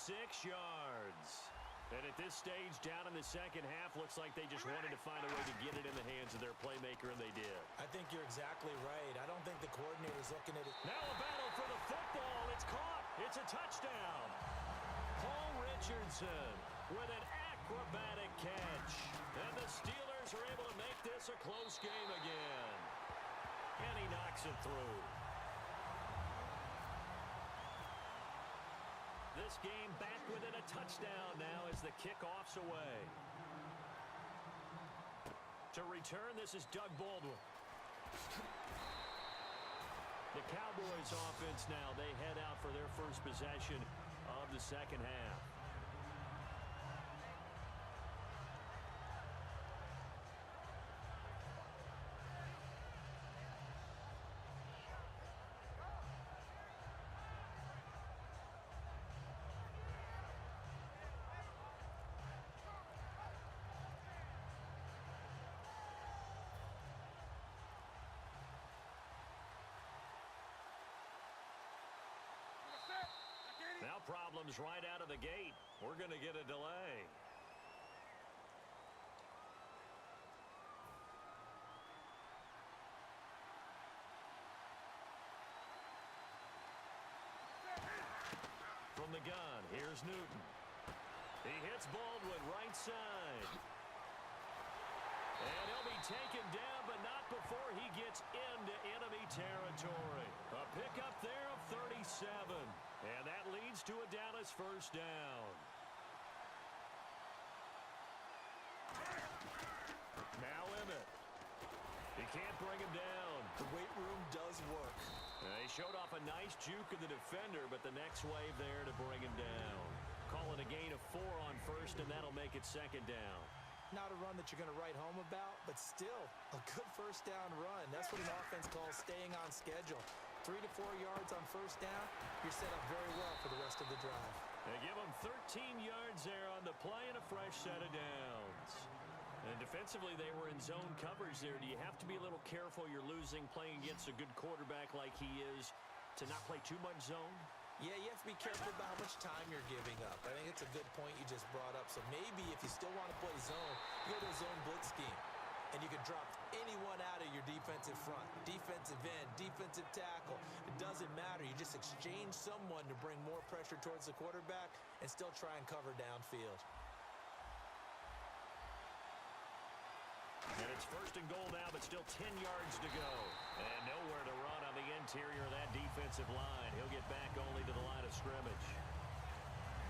6 yards. And at this stage, down in the second half, looks like they just wanted to find a way to get it in the hands of their playmaker, and they did. I think you're exactly right. I don't think the coordinator's looking at it. Now a battle for the football. It's caught. It's a touchdown. Paul Richardson with an acrobatic catch. And the Steelers are able to make this a close game again. And he knocks it through. This game back within a touchdown now as the kickoff's away. To return, this is Doug Baldwin. The Cowboys offense now, they head out for their first possession of the second half. Now problems right out of the gate. We're going to get a delay. From the gun, here's Newton. He hits Baldwin right side. And he'll be taken down, but not before he gets into enemy territory. A pickup there of 37. And that leads to a Dallas first down. Now Emmett. He can't bring him down. The weight room does work. They showed off a nice juke of the defender, but the next wave there to bring him down. Call it a gain of 4 on first, and that'll make it second down. Not a run that you're going to write home about, but still a good first down run. That's what an offense calls staying on schedule. 3 to 4 yards on first down, you're set up very well for the rest of the drive. They give them 13 yards there on the play and a fresh set of downs. And defensively, they were in zone coverage there. Do you have to be a little careful? You're losing playing against a good quarterback like he is to not play too much zone? Yeah, you have to be careful about how much time you're giving up. I think it's a good point you just brought up. So maybe if you still want to play zone, you go to a zone blitz scheme. And you can drop anyone out of your defensive front. Defensive end, defensive tackle. It doesn't matter. You just exchange someone to bring more pressure towards the quarterback and still try and cover downfield. And it's first and goal now, but still 10 yards to go. And nowhere to run on the interior of that defensive line. He'll get back only to the line of scrimmage.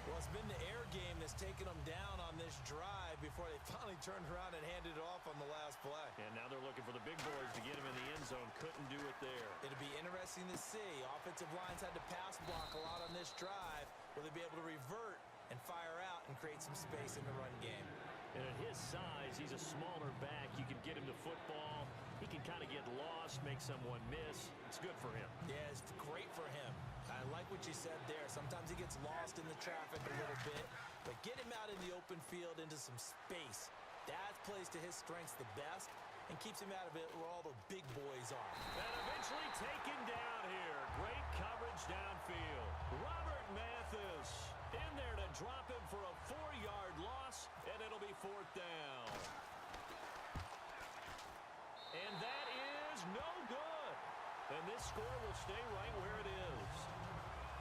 Well, it's been the air game that's taken them down on this drive before they finally turned around and handed it off on the last play. And now they're looking for the big boys to get him in the end zone. Couldn't do it there. It'll be interesting to see. Offensive lines had to pass block a lot on this drive. Will they be able to revert and fire out and create some space in the run game? And at his size, he's a smaller back. You can get him the football. He can kind of get lost, make someone miss. It's good for him. Yeah, it's great for him. I like what you said there. Sometimes he gets lost in the traffic a little bit, but get him out in the open field into some space. That plays to his strengths the best and keeps him out of it where all the big boys are. And eventually taken down here. Great coverage downfield. Robert Mathis in there to drop him for a 4-yard loss, and it'll be 4th down. And that is no good. And this score will stay right where it is.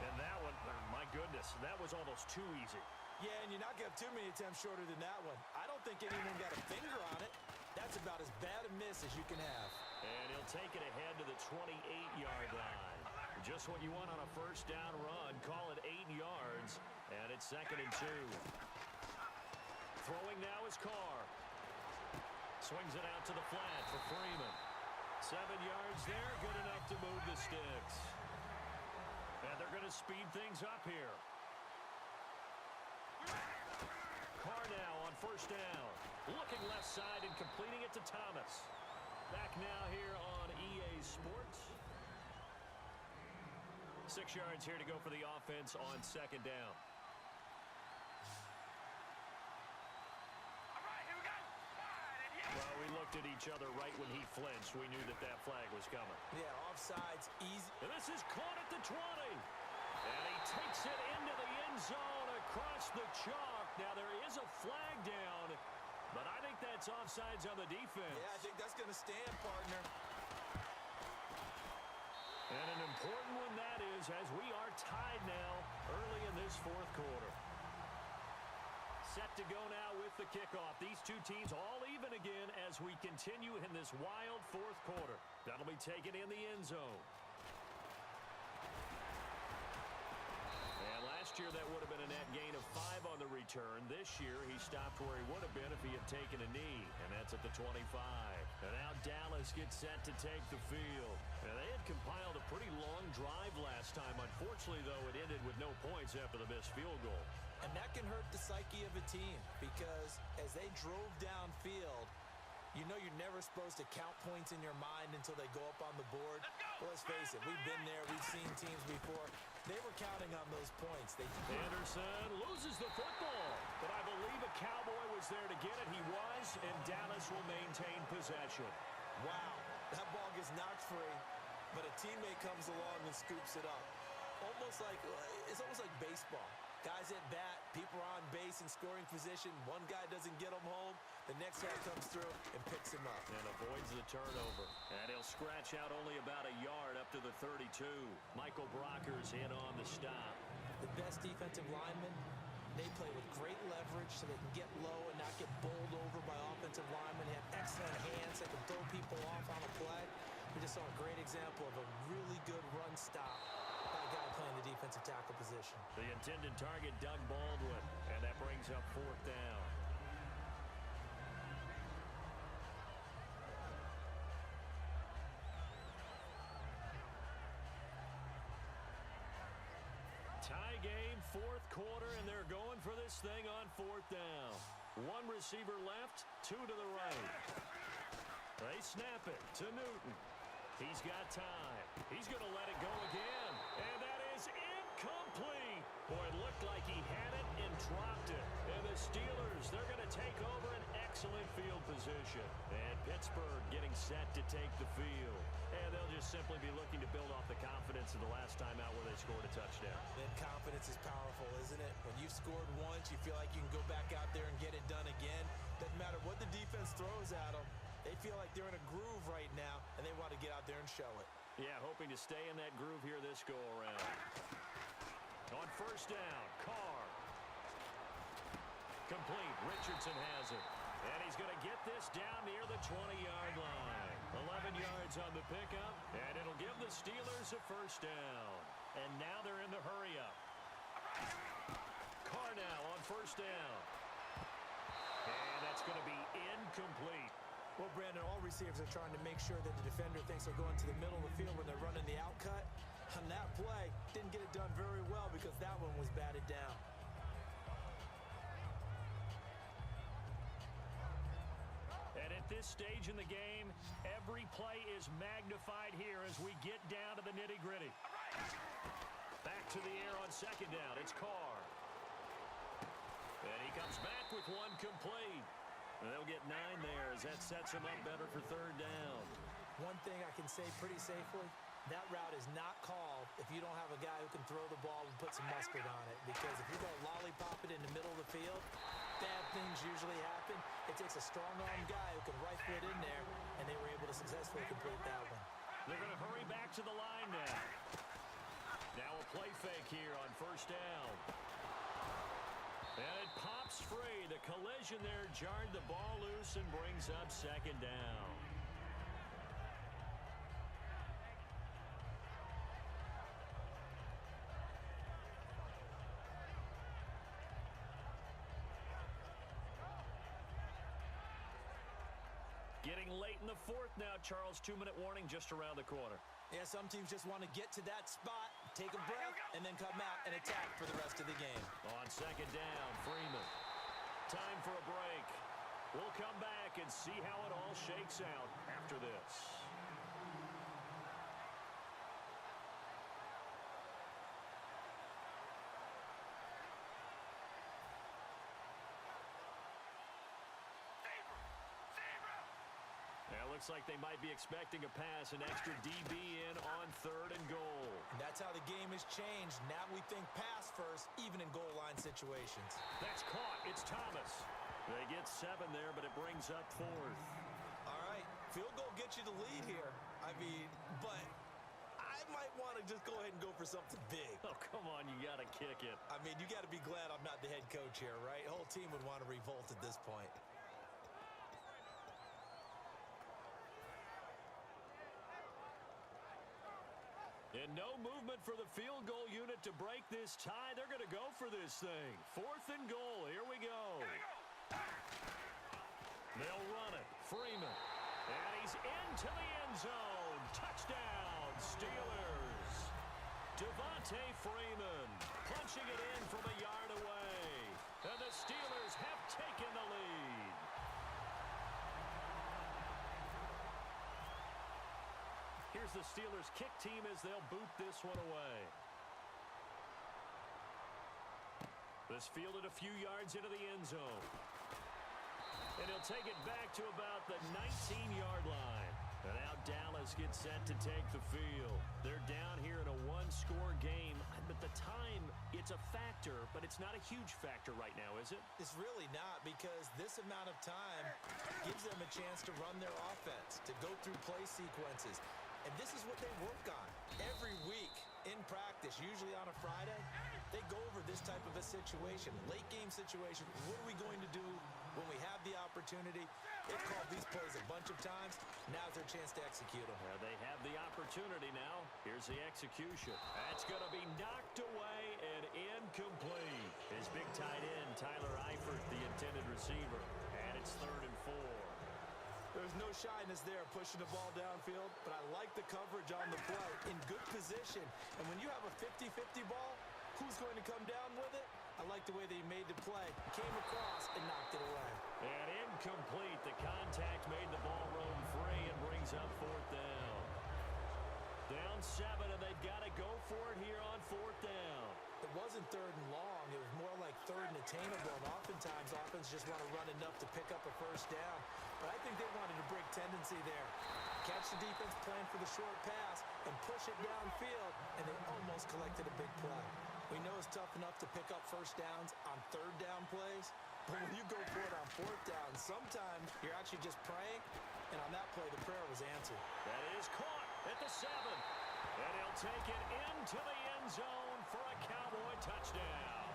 And that one, my goodness, that was almost too easy. Yeah, and you're not going to have too many attempts shorter than that one. I don't think anyone got a finger on it. That's about as bad a miss as you can have. And he'll take it ahead to the 28-yard line. Just what you want on a first down run. Call it 8 yards. And it's 2nd and 2. Throwing now is Carr. Swings it out to the flat for Freeman. 7 yards there. Good enough to move the sticks. And they're going to speed things up here. Carr now on first down. Looking left side and completing it to Thomas. Back now here on EA Sports. 6 yards here to go for the offense on 2nd down. Well, we looked at each other right when he flinched. We knew that that flag was coming. Yeah, offside's easy. And this is caught at the 20. And he takes it into the end zone across the chalk. Now there is a flag down, but I think that's offsides on the defense. Yeah, I think that's going to stand, partner. And an important one that is, as we are tied now early in this fourth quarter. Set to go now with the kickoff. These two teams all even again as we continue in this wild fourth quarter. That'll be taken in the end zone. And last year that would have been a net gain of 5 on the return. This year he stopped where he would have been if he had taken a knee, and that's at the 25. And now Dallas gets set to take the field. And they had compiled a pretty long drive last time. Unfortunately, though, it ended with no points after the missed field goal. And that can hurt the psyche of a team because as they drove downfield, you know you're never supposed to count points in your mind until they go up on the board. Well, let's face it, we've been there. We've seen teams before. They were counting on those points. Anderson loses the football, but I believe a Cowboy was there to get it. He was, and Dallas will maintain possession. Wow, that ball gets knocked free, but a teammate comes along and scoops it up. It's almost like baseball. Guys at bat, people are on base in scoring position. One guy doesn't get him home. The next guy comes through and picks him up. And avoids the turnover. And he'll scratch out only about a yard up to the 32. Michael Brockers in on the stop. The best defensive linemen, they play with great leverage so they can get low and not get bowled over by offensive linemen. They have excellent hands that can throw people off on a play. We just saw a great example of a really good run stop by a guy playing the defensive tackle position. The intended target, Doug Baldwin, and that brings up fourth down. Tie game, fourth quarter, and they're going for this thing on fourth down. One receiver left, 2 to the right. They snap it to Newton. He's got time. He's going to let it go again. And that is incomplete. Boy, it looked like he had it and dropped it. And the Steelers, they're going to take over an excellent field position. And Pittsburgh getting set to take the field. And they'll just simply be looking to build off the confidence of the last time out where they scored a touchdown. That confidence is powerful, isn't it? When you've scored once, you feel like you can go back out there and get it done again. Doesn't matter what the defense throws at them. They feel like they're in a groove right now, and they want to get out there and show it. Yeah, hoping to stay in that groove here this go-around. On first down, Carr. Complete. Richardson has it. And he's going to get this down near the 20-yard line. 11 yards on the pickup, and it'll give the Steelers a first down. And now they're in the hurry-up. Carr now on first down. And that's going to be incomplete. Well, Brandon, all receivers are trying to make sure that the defender thinks they're going to the middle of the field when they're running the outcut. On that play, didn't get it done very well because that one was batted down. And at this stage in the game, every play is magnified here as we get down to the nitty-gritty. Back to the air on second down. It's Carr. And he comes back with one complete. And they'll get 9 there as that sets them up better for third down. One thing I can say pretty safely, that route is not called if you don't have a guy who can throw the ball and put some mustard on it. Because if you go lollipop it in the middle of the field, bad things usually happen. It takes a strong-arm guy who can rifle it in there, and they were able to successfully complete that one. They're going to hurry back to the line now. Now a play fake here on first down. And it pops free. The collision there jarred the ball loose and brings up second down. Getting late in the fourth now, Charles. 2-minute warning just around the corner. Yeah, some teams just want to get to that spot, take a breath, and then come out and attack for the rest of the game. On second down, Freeman. Time for a break. We'll come back and see how it all shakes out after this. Looks like they might be expecting a pass, an extra DB in on third and goal. And that's how the game has changed. Now we think pass first, even in goal line situations. That's caught. It's Thomas. They get 7 there, but it brings up 4th. All right, field goal gets you the lead here. I mean, but I might want to just go ahead and go for something big. Oh, come on, you got to kick it. I mean, you got to be glad I'm not the head coach here, right? The whole team would want to revolt at this point. And no movement for the field goal unit to break this tie. They're going to go for this thing. 4th and goal. Here we go. They'll run it. Freeman. And he's into the end zone. Touchdown, Steelers. Devontae Freeman punching it in from a yard away. And the Steelers have taken the lead. Here's the Steelers kick team as they'll boot this one away. This fielded a few yards into the end zone. And he'll take it back to about the 19-yard line. And now Dallas gets set to take the field. They're down here in a one-score game. But the time, it's a factor, but it's not a huge factor right now, is it? It's really not, because this amount of time gives them a chance to run their offense, to go through play sequences. And this is what they work on every week in practice, usually on a Friday. They go over this type of a situation, late game situation. What are we going to do when we have the opportunity? They've called these plays a bunch of times. Now's their chance to execute them. They have the opportunity now. Here's the execution. That's going to be knocked away and incomplete. His big tight end, Tyler Eifert, the intended receiver. And it's 3rd and 4. There's no shyness there pushing the ball downfield, but I like the coverage on the play. In good position. And when you have a 50-50 ball, who's going to come down with it? I like the way they made the play. Came across and knocked it away. And incomplete. The contact made the ball roam free and brings up 4th down. Down 7, and they've got to go for it here on 4th down. It wasn't 3rd and long. It was more like 3rd and attainable. And oftentimes, offense just want to run enough to pick up a 1st down. But I think they wanted a break tendency there. Catch the defense, plan for the short pass, and push it downfield, and they almost collected a big play. We know it's tough enough to pick up 1st downs on 3rd down plays, but when you go for it on 4th down, sometimes you're actually just praying, and on that play, the prayer was answered. That is caught at the 7. And he'll take it into the end zone for a Cowboy touchdown.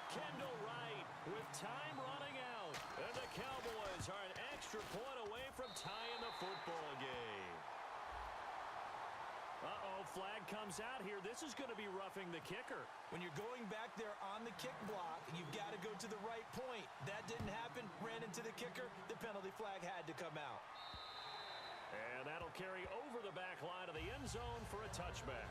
Kendall Wright with time running out. And the Cowboys are an extra point away from tying the football game. Uh-oh, flag comes out here. This is going to be roughing the kicker. When you're going back there on the kick block, you've got to go to the right point. That didn't happen. Ran into the kicker. The penalty flag had to come out. And that'll carry over the back line of the end zone for a touchback.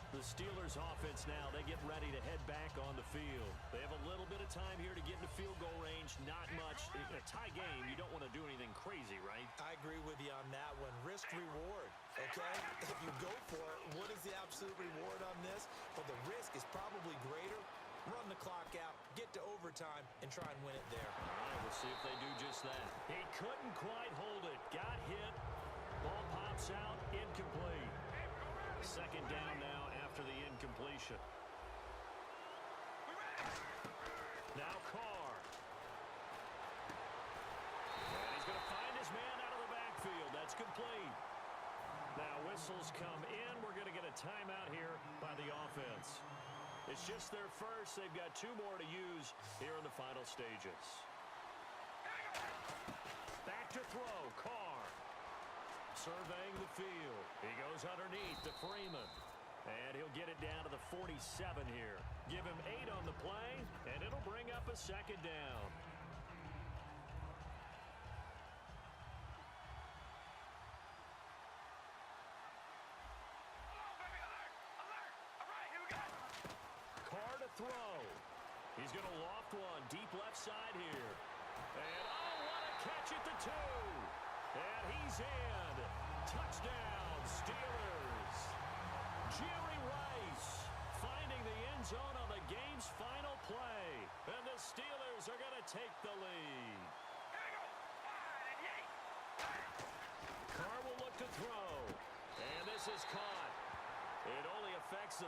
The Steelers offense now, they get ready to head back on the field. They have a little bit of time here to get into field goal range. Not much. In a tie game, you don't want to do anything crazy, right? I agree with you on that one. Risk reward, okay? If you go for it, what is the absolute reward on this? But the risk is probably greater. Run the clock out, get to overtime, and try and win it there. All right, we'll see if they do just that. He couldn't quite hold it. Got hit. Ball pops out. Incomplete. 2nd down now after the incompletion. Now Carr. And he's going to find his man out of the backfield. That's complete. Now whistles come in. We're going to get a timeout here by the offense. It's just their first. They've got 2 more to use here in the final stages. Back to throw. Carr. Surveying the field. He goes underneath to Freeman. And he'll get it down to the 47 here. Give him 8 on the play, and it'll bring up a 2nd down. Carr to throw. He's going to loft one deep left side here. And oh, what a catch at the 2. And he's in. Touchdown, Steelers. Jerry Rice finding the end zone on the game's final play. And the Steelers are going to take the lead. Carr will look to throw. And this is caught. It only affects the